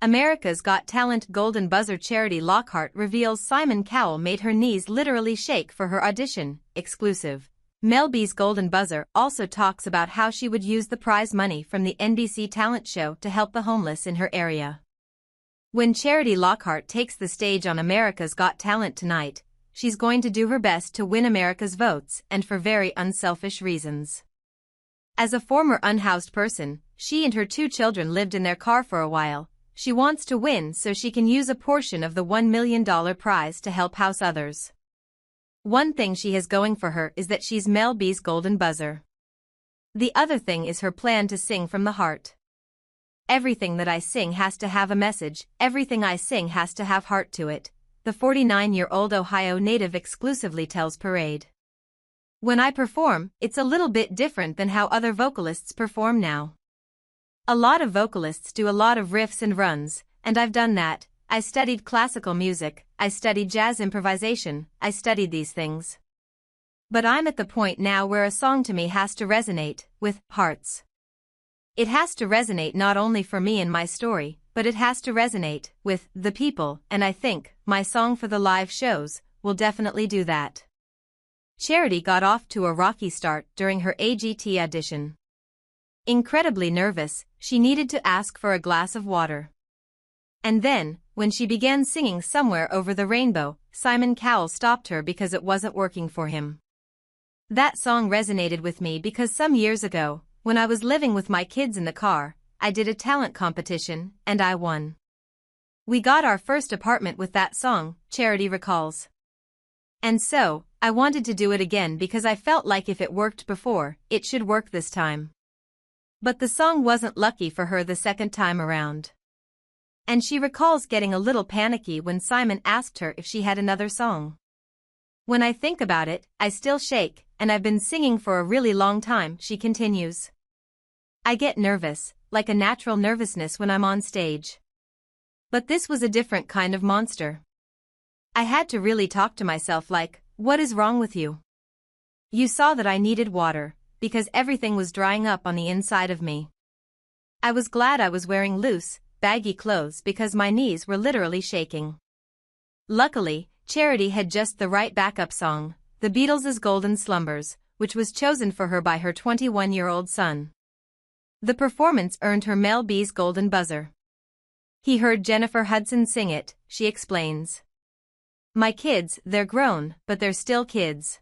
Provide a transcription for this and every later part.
America's Got Talent Golden Buzzer charity Lockhart reveals Simon Cowell made her knees literally shake for her audition. Exclusive. Mel B's Golden Buzzer also talks about how she would use the prize money from the NBC talent show to help the homeless in her area. When charity Lockhart takes the stage on America's Got Talent tonight, she's going to do her best to win America's votes, and for very unselfish reasons. As a former unhoused person, she and her 2 children lived in their car for a while. She wants to win so she can use a portion of the $1 million prize to help house others. One thing she has going for her is that she's Mel B's Golden Buzzer. The other thing is her plan to sing from the heart. Everything that I sing has to have a message, everything I sing has to have heart to it, the 49-year-old Ohio native exclusively tells Parade. When I perform, it's a little bit different than how other vocalists perform now. A lot of vocalists do a lot of riffs and runs, and I've done that. I studied classical music, I studied jazz improvisation, I studied these things. But I'm at the point now where a song to me has to resonate with hearts. It has to resonate not only for me and my story, but it has to resonate with the people, and I think my song for the live shows will definitely do that. Charity got off to a rocky start during her AGT audition. Incredibly nervous, she needed to ask for a glass of water. And then, when she began singing Somewhere Over the Rainbow, Simon Cowell stopped her because it wasn't working for him. That song resonated with me because some years ago, when I was living with my kids in the car, I did a talent competition, and I won. We got our first apartment with that song, Charity recalls. And so, I wanted to do it again because I felt like if it worked before, it should work this time. But the song wasn't lucky for her the second time around. And she recalls getting a little panicky when Simon asked her if she had another song. When I think about it, I still shake, and I've been singing for a really long time, she continues. I get nervous, like a natural nervousness when I'm on stage. But this was a different kind of monster. I had to really talk to myself like, what is wrong with you? You saw that I needed water, because everything was drying up on the inside of me. I was glad I was wearing loose, baggy clothes because my knees were literally shaking. Luckily, Charity had just the right backup song, the Beatles' Golden Slumbers, which was chosen for her by her 21-year-old son. The performance earned her Mel B's Golden Buzzer. He heard Jennifer Hudson sing it, she explains. My kids, they're grown, but they're still kids.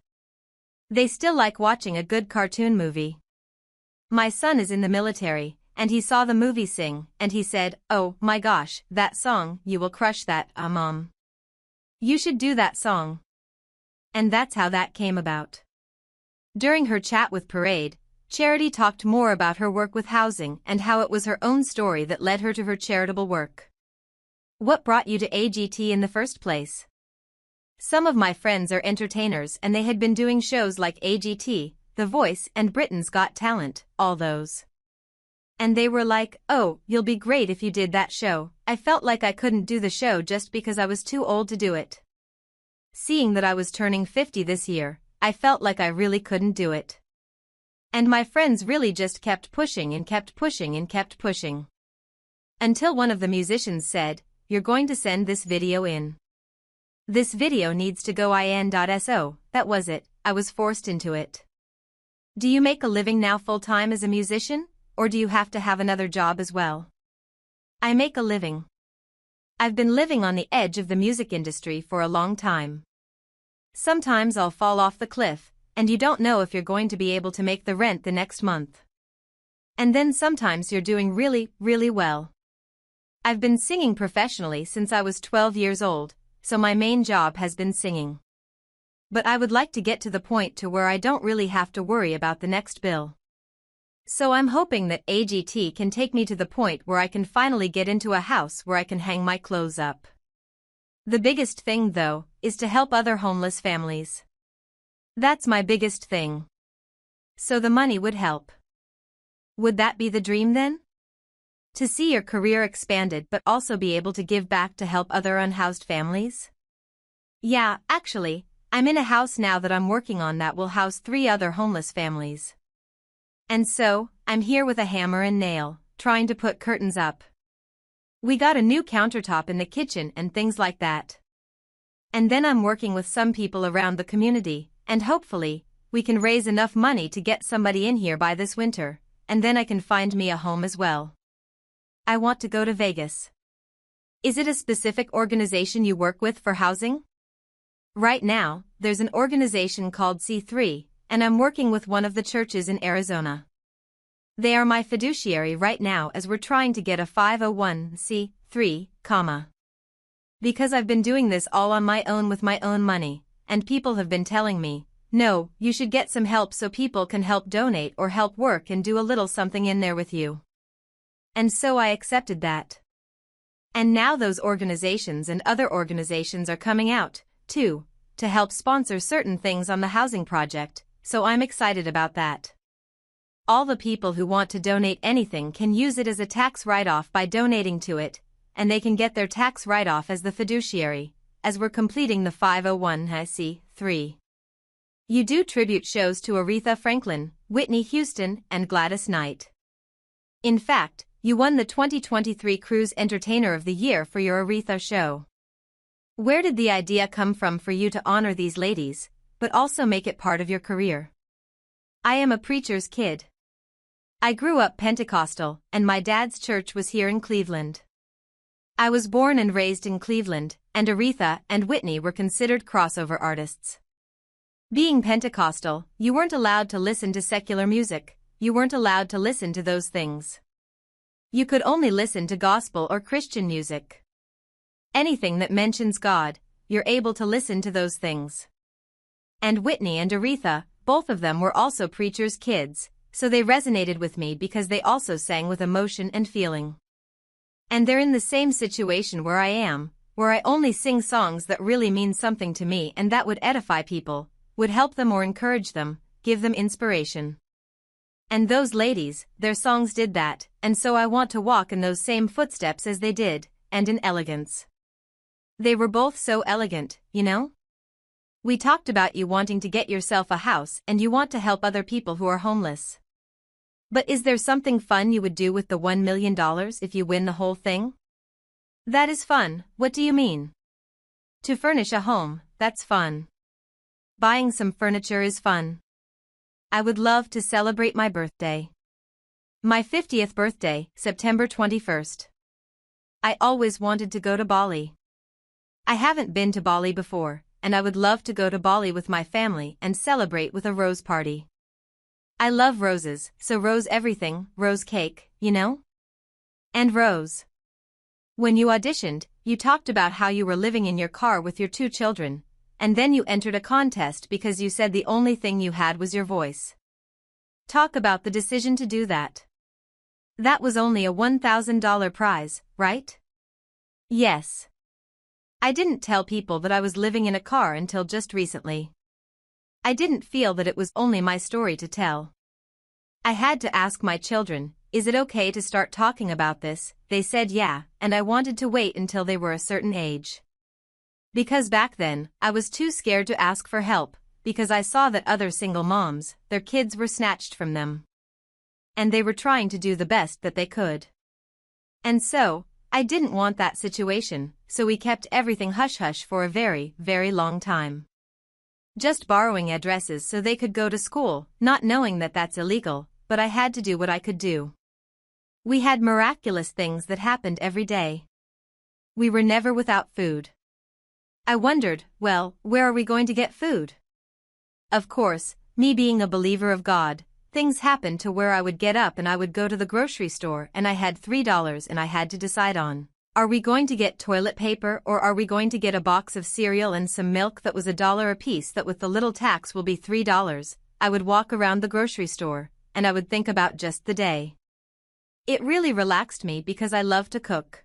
They still like watching a good cartoon movie. My son is in the military, and he saw the movie Sing, and he said, oh my gosh, that song, you will crush that, Mom. You should do that song. And that's how that came about. During her chat with Parade, Charity talked more about her work with housing and how it was her own story that led her to her charitable work. What brought you to AGT in the first place? Some of my friends are entertainers and they had been doing shows like AGT, The Voice and Britain's Got Talent, all those. And they were like, oh, you'll be great if you did that show. I felt like I couldn't do the show just because I was too old to do it. Seeing that I was turning 50 this year, I felt like I really couldn't do it. And my friends really just kept pushing and kept pushing and kept pushing. Until one of the musicians said, you're going to send this video in. This video needs to go in.so, that was it, I was forced into it. Do you make a living now full-time as a musician, or do you have to have another job as well? I make a living. I've been living on the edge of the music industry for a long time. Sometimes I'll fall off the cliff, and you don't know if you're going to be able to make the rent the next month. And then sometimes you're doing really, really well. I've been singing professionally since I was 12 years old, so my main job has been singing. But I would like to get to the point to where I don't really have to worry about the next bill. So I'm hoping that AGT can take me to the point where I can finally get into a house where I can hang my clothes up. The biggest thing, though, is to help other homeless families. That's my biggest thing. So the money would help. Would that be the dream then? To see your career expanded but also be able to give back to help other unhoused families? Yeah, actually, I'm in a house now that I'm working on that will house 3 other homeless families. And so, I'm here with a hammer and nail, trying to put curtains up. We got a new countertop in the kitchen and things like that. And then I'm working with some people around the community, and hopefully, we can raise enough money to get somebody in here by this winter, and then I can find me a home as well. I want to go to Vegas. Is it a specific organization you work with for housing? Right now, there's an organization called C3, and I'm working with one of the churches in Arizona. They are my fiduciary right now as we're trying to get a 501c3, because I've been doing this all on my own with my own money, and people have been telling me, no, you should get some help so people can help donate or help work and do a little something in there with you. And so I accepted that. And now those organizations and other organizations are coming out, too, to help sponsor certain things on the housing project, so I'm excited about that. All the people who want to donate anything can use it as a tax write-off by donating to it, and they can get their tax write-off as the fiduciary, as we're completing the 501c3. You do tribute shows to Aretha Franklin, Whitney Houston, and Gladys Knight. In fact, you won the 2023 Cruise Entertainer of the Year for your Aretha show. Where did the idea come from for you to honor these ladies, but also make it part of your career? I am a preacher's kid. I grew up Pentecostal, and my dad's church was here in Cleveland. I was born and raised in Cleveland, and Aretha and Whitney were considered crossover artists. Being Pentecostal, you weren't allowed to listen to secular music, you weren't allowed to listen to those things. You could only listen to gospel or Christian music. Anything that mentions God, you're able to listen to those things. And Whitney and Aretha, both of them were also preachers' kids, so they resonated with me because they also sang with emotion and feeling. And they're in the same situation where I am, where I only sing songs that really mean something to me and that would edify people, would help them or encourage them, give them inspiration. And those ladies, their songs did that, and so I want to walk in those same footsteps as they did, and in elegance. They were both so elegant, you know? We talked about you wanting to get yourself a house and you want to help other people who are homeless. But is there something fun you would do with the $1 million if you win the whole thing? That is fun, what do you mean? To furnish a home, that's fun. Buying some furniture is fun. I would love to celebrate my birthday. My 50th birthday, September 21st. I always wanted to go to Bali. I haven't been to Bali before, and I would love to go to Bali with my family and celebrate with a rose party. I love roses, so rose everything, rose cake, you know? And rose. When you auditioned, you talked about how you were living in your car with your 2 children, and then you entered a contest because you said the only thing you had was your voice. Talk about the decision to do that. That was only a $1,000 prize, right? Yes. I didn't tell people that I was living in a car until just recently. I didn't feel that it was only my story to tell. I had to ask my children, is it okay to start talking about this? They said yeah, and I wanted to wait until they were a certain age. Because back then, I was too scared to ask for help, because I saw that other single moms, their kids were snatched from them. And they were trying to do the best that they could. And so, I didn't want that situation, so we kept everything hush-hush for a very, very long time. Just borrowing addresses so they could go to school, not knowing that that's illegal, but I had to do what I could do. We had miraculous things that happened every day. We were never without food. I wondered, well, where are we going to get food? Of course, me being a believer of God, things happened to where I would get up and I would go to the grocery store and I had $3 and I had to decide on, are we going to get toilet paper or are we going to get a box of cereal and some milk that was $1 a piece that with the little tax will be $3? I would walk around the grocery store and I would think about just the day. It really relaxed me because I love to cook.